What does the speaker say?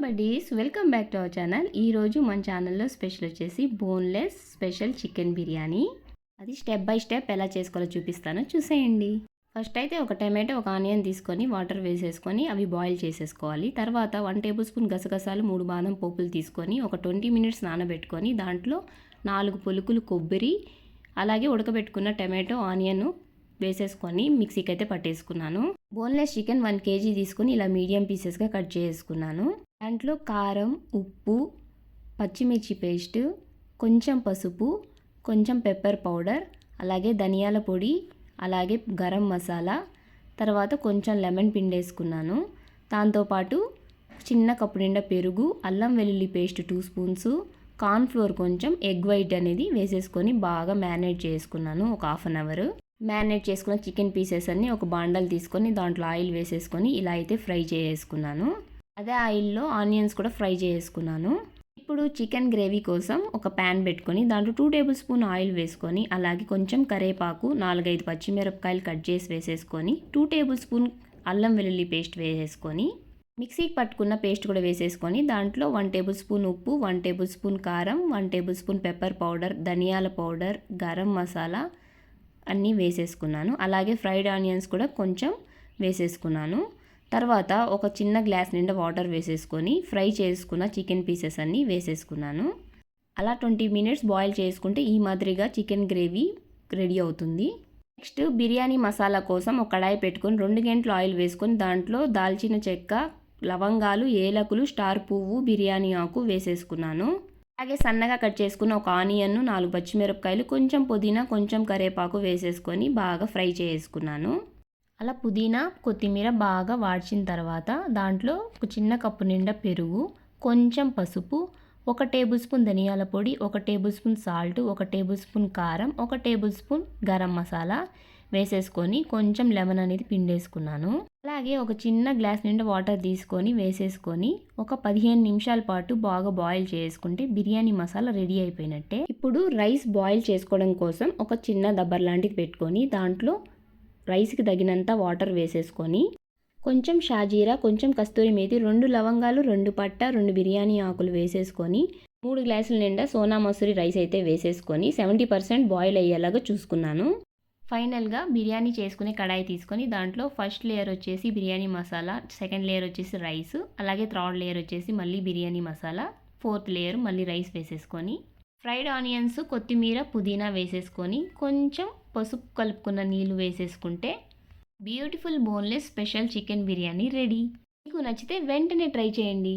Buddies welcome back to our channel. ఈరోజు మన ఛానల్లో స్పెషల్ వచ్చేసి బోన్లెస్ స్పెషల్ చికెన్ బిర్యానీ. అది స్టెప్ బై స్టెప్ ఎలా చేసుకోవాలో చూపిస్తాను, చూసేయండి. ఫస్ట్ అయితే ఒక టమాటో ఒక ఆనియన్ తీసుకొని వాటర్ వేసేసుకొని అవి బాయిల్ చేసేసుకోవాలి. తర్వాత 1 టేబుల్ స్పూన్ గసగసాలు 3 బాదం పోపులు తీసుకొని ఒక 20 మినిట్స్ నానబెట్టుకొని దాంట్లో 4 పొలుకులు కొబ్బరి అలాగే ఉడకబెట్టుకున్న టమాటో ఆనియన్ వేసేసుకొని మిక్సీకి అయితే పట్టేసుకున్నాను. బోన్లెస్ చికెన్ 1 కేజీ తీసుకొని ఇలా మీడియం పీసెస్గా కట్ చేసుకున్నాను. దాంట్లో కారం, ఉప్పు, పచ్చిమిర్చి పేస్ట్, కొంచెం పసుపు, కొంచెం పెప్పర్ పౌడర్, అలాగే ధనియాల పొడి, అలాగే గరం మసాలా, తర్వాత కొంచెం లెమన్ పిండేసుకున్నాను. దాంతోపాటు చిన్న కప్పు నిండా పెరుగు, అల్లం వెల్లుల్లి పేస్ట్ 2 స్పూన్స్, కార్న్ఫ్లోర్ కొంచెం, ఎగ్ వైట్ అనేది వేసేసుకొని బాగా మ్యారినేట్ చేసుకున్నాను ఒక హాఫ్ అన్ అవర్. మ్యారినేట్ చేసుకున్న చికెన్ పీసెస్ అన్ని ఒక బాండల్ తీసుకొని దాంట్లో ఆయిల్ వేసేసుకొని ఇలా అయితే ఫ్రై చేసుకున్నాను. అదే ఆయిల్లో ఆనియన్స్ కూడా ఫ్రై చేసుకున్నాను. ఇప్పుడు చికెన్ గ్రేవీ కోసం ఒక ప్యాన్ పెట్టుకొని దాంట్లో 2 టేబుల్ స్పూన్ ఆయిల్ వేసుకొని అలాగే కొంచెం కరివేపాకు, 4-5 పచ్చిమిరపకాయలు కట్ చేసి వేసేసుకొని 2 టేబుల్ స్పూన్ అల్లం వెల్లుల్లి పేస్ట్ వేసేసుకొని మిక్సీకి పట్టుకున్న పేస్ట్ కూడా వేసేసుకొని దాంట్లో 1 టేబుల్ స్పూన్ ఉప్పు, 1 టేబుల్ స్పూన్ కారం, 1 టేబుల్ స్పూన్ పెప్పర్ పౌడర్, ధనియాల పౌడర్, గరం మసాలా అన్నీ వేసేసుకున్నాను. అలాగే ఫ్రైడ్ ఆనియన్స్ కూడా కొంచెం వేసేసుకున్నాను. తర్వాత ఒక చిన్న గ్లాస్ నిండా వాటర్ వేసేసుకొని ఫ్రై చేసుకున్న చికెన్ పీసెస్ అన్నీ వేసేసుకున్నాను. అలా 20 మినిట్స్ బాయిల్ చేసుకుంటే ఈ మాదిరిగా చికెన్ గ్రేవీ రెడీ అవుతుంది. నెక్స్ట్ బిర్యానీ మసాలా కోసం ఒక కడాయి పెట్టుకొని 2 గంటలు ఆయిల్ వేసుకొని దాంట్లో దాల్చిన చెక్క, లవంగాలు, ఏలకులు, స్టార్ పువ్వు, బిర్యానీ ఆకు వేసేసుకున్నాను. అలాగే సన్నగా కట్ చేసుకున్న ఒక ఆనియన్, 4 పచ్చిమిరపకాయలు, కొంచెం పుదీనా, కొంచెం కరివేపాకు వేసేసుకొని బాగా ఫ్రై చేసుకున్నాను. అలా పుదీనా, కొత్తిమీర బాగా వాడ్చిన తర్వాత దాంట్లో ఒక చిన్న కప్పు నిండా పెరుగు, కొంచెం పసుపు, 1 టేబుల్ స్పూన్ ధనియాల పొడి, 1 table spoon salt, 1 table spoon కారం, 1 టేబుల్ స్పూన్ గరం మసాలా వేసేసుకొని కొంచెం లెమన్ అనేది పిండేసుకున్నాను. అలాగే ఒక చిన్న గ్లాస్ నిండా వాటర్ తీసుకొని వేసేసుకొని ఒక 15 నిమిషాల పాటు బాగా బాయిల్ చేసుకుంటే బిర్యానీ మసాలా రెడీ అయిపోయినట్టే. ఇప్పుడు రైస్ బాయిల్ చేసుకోవడం కోసం ఒక చిన్న దబ్బర్ లాంటిది పెట్టుకొని దాంట్లో రైస్కి తగినంత వాటర్ వేసేసుకొని కొంచెం షాజీరా, కొంచెం కస్తూరి మేతి, 2 లవంగాలు, 2 పట్ట, 2 బిర్యానీ ఆకులు వేసేసుకొని 3 గ్లాసుల నిండా సోనా మసూరి రైస్ అయితే వేసేసుకొని 70% బాయిల్ అయ్యేలాగా చూసుకున్నాను. ఫైనల్గా బిర్యానీ చేసుకునే కడాయి తీసుకొని దాంట్లో ఫస్ట్ లేయర్ వచ్చేసి బిర్యానీ మసాలా, సెకండ్ లేయర్ వచ్చేసి రైస్, అలాగే థర్డ్ లేయర్ వచ్చేసి మళ్ళీ బిర్యానీ మసాలా, ఫోర్త్ లేయర్ మళ్ళీ రైస్ వేసేసుకొని ఫ్రైడ్ ఆనియన్స్, కొత్తిమీర, పుదీనా వేసేసుకొని కొంచెం పసుపు కలుపుకున్న నీళ్ళు వేసేసుకుంటే beautiful boneless special chicken biryani ready. మీకు నచ్చితే వెంటనే ట్రై చేయండి.